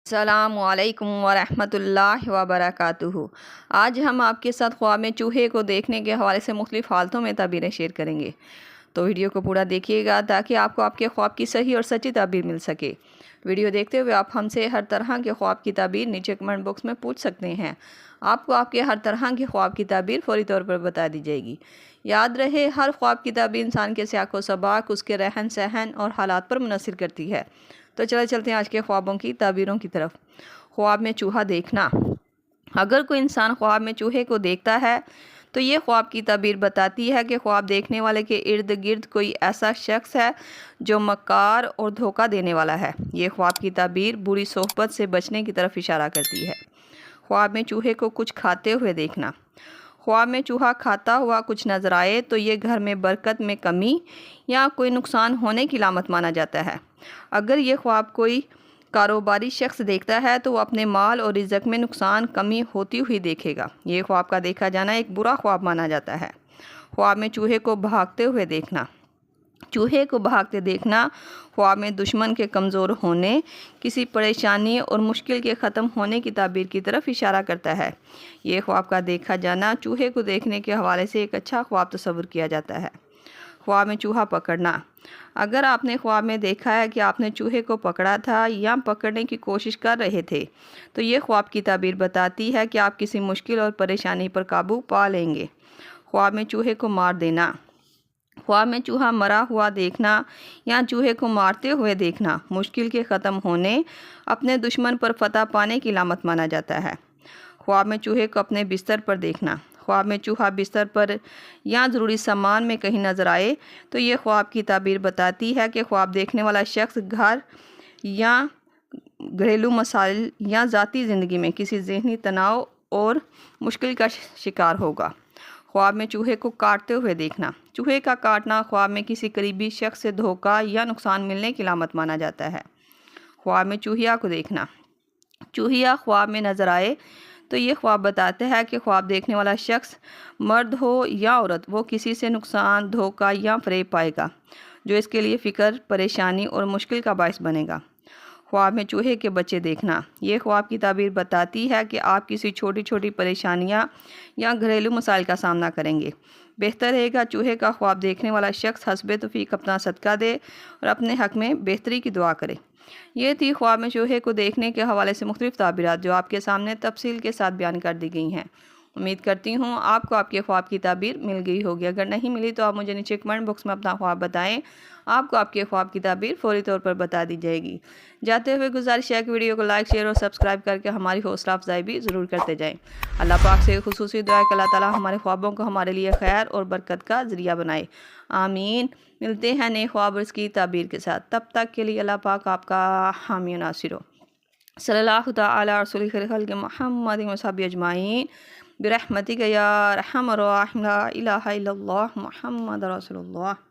السلام علیکم ورحمۃ اللہ وبرکاتہ۔ آج ہم آپ کے ساتھ خواب میں چوہے کو دیکھنے کے حوالے سے مختلف حالتوں میں تعبیریں شیئر کریں گے، تو ویڈیو کو پورا دیکھیے گا تاکہ آپ کو آپ کے خواب کی صحیح اور سچی تعبیر مل سکے۔ ویڈیو دیکھتے ہوئے آپ ہم سے ہر طرح کے خواب کی تعبیر نیچے کمنٹ باکس میں پوچھ سکتے ہیں۔ آپ کو آپ کے ہر طرح کے خواب کی تعبیر فوری طور پر بتا دی جائے گی۔ یاد رہے، ہر خواب کی تعبیر انسان کے سیاق و سباق، اس کے رہن سہن اور حالات پر منحصر کرتی ہے۔ تو چلتے ہیں آج کے خوابوں کی تعبیروں کی طرف۔ خواب میں چوہا دیکھنا۔ اگر کوئی انسان خواب میں چوہے کو دیکھتا ہے تو یہ خواب کی تعبیر بتاتی ہے کہ خواب دیکھنے والے کے ارد گرد کوئی ایسا شخص ہے جو مکار اور دھوکہ دینے والا ہے۔ یہ خواب کی تعبیر بری صحبت سے بچنے کی طرف اشارہ کرتی ہے۔ خواب میں چوہے کو کچھ کھاتے ہوئے دیکھنا۔ خواب میں چوہا کھاتا ہوا کچھ نظر آئے تو یہ گھر میں برکت میں کمی یا کوئی نقصان ہونے کی علامت مانا جاتا ہے۔ اگر یہ خواب کوئی کاروباری شخص دیکھتا ہے تو وہ اپنے مال اور رزق میں نقصان کمی ہوتی ہوئی دیکھے گا۔ یہ خواب کا دیکھا جانا ایک برا خواب مانا جاتا ہے۔ خواب میں چوہے کو بھاگتے ہوئے دیکھنا۔ چوہے کو بھاگتے دیکھنا خواب میں دشمن کے کمزور ہونے، کسی پریشانی اور مشکل کے ختم ہونے کی تعبیر کی طرف اشارہ کرتا ہے۔ یہ خواب کا دیکھا جانا چوہے کو دیکھنے کے حوالے سے ایک اچھا خواب تصور کیا جاتا ہے۔ خواب میں چوہا پکڑنا۔ اگر آپ نے خواب میں دیکھا ہے کہ آپ نے چوہے کو پکڑا تھا یا پکڑنے کی کوشش کر رہے تھے تو یہ خواب کی تعبیر بتاتی ہے کہ آپ کسی مشکل اور پریشانی پر قابو پا لیں گے۔ خواب میں چوہے کو مار دینا۔ خواب میں چوہا مرا ہوا دیکھنا یا چوہے کو مارتے ہوئے دیکھنا مشکل کے ختم ہونے، اپنے دشمن پر فتح پانے کی علامت مانا جاتا ہے۔ خواب میں چوہے کو اپنے بستر پر دیکھنا۔ خواب میں چوہا بستر پر یا ضروری سامان میں کہیں نظر آئے تو یہ خواب کی تعبیر بتاتی ہے کہ خواب دیکھنے والا شخص گھر یا گھریلو مسائل یا ذاتی زندگی میں کسی ذہنی تناؤ اور مشکل کا شکار ہوگا۔ خواب میں چوہے کو کاٹتے ہوئے دیکھنا۔ چوہے کا کاٹنا خواب میں کسی قریبی شخص سے دھوکہ یا نقصان ملنے کی علامت مانا جاتا ہے۔ خواب میں چوہیا کو دیکھنا۔ چوہیا خواب میں نظر آئے تو یہ خواب بتاتا ہے کہ خواب دیکھنے والا شخص مرد ہو یا عورت، وہ کسی سے نقصان، دھوکہ یا فریب پائے گا جو اس کے لیے فکر، پریشانی اور مشکل کا باعث بنے گا۔ خواب میں چوہے کے بچے دیکھنا۔ یہ خواب کی تعبیر بتاتی ہے کہ آپ کسی چھوٹی چھوٹی پریشانیاں یا گھریلو مسائل کا سامنا کریں گے۔ بہتر رہے گا چوہے کا خواب دیکھنے والا شخص حسب توفیق اپنا صدقہ دے اور اپنے حق میں بہتری کی دعا کرے۔ یہ تھی خواب میں چوہے کو دیکھنے کے حوالے سے مختلف تعبیرات جو آپ کے سامنے تفصیل کے ساتھ بیان کر دی گئی ہیں۔ امید کرتی ہوں آپ کو آپ کے خواب کی تعبیر مل گئی ہوگی۔ اگر نہیں ملی تو آپ مجھے نیچے کمنٹ باکس میں اپنا خواب بتائیں، آپ کو آپ کے خواب کی تعبیر فوری طور پر بتا دی جائے گی۔ جاتے ہوئے گزارش ہے کہ ویڈیو کو لائک، شیئر اور سبسکرائب کر کے ہماری حوصلہ افزائی بھی ضرور کرتے جائیں۔ اللہ پاک سے خصوصی دعا ہے کہ اللہ تعالیٰ ہمارے خوابوں کو ہمارے لیے خیر اور برکت کا ذریعہ بنائے۔ آمین۔ ملتے ہیں نئے خواب اور اس کی تعبیر کے ساتھ، تب تک کے لیے اللہ پاک آپ کا حامی و ناصر ہو۔ صلی اللہ تعالی علی رسول خیر خلق محمد و صحبہ اجمعین برحمتک یا ارحم الراحمین، لا الہ الا اللہ محمد رسول اللہ۔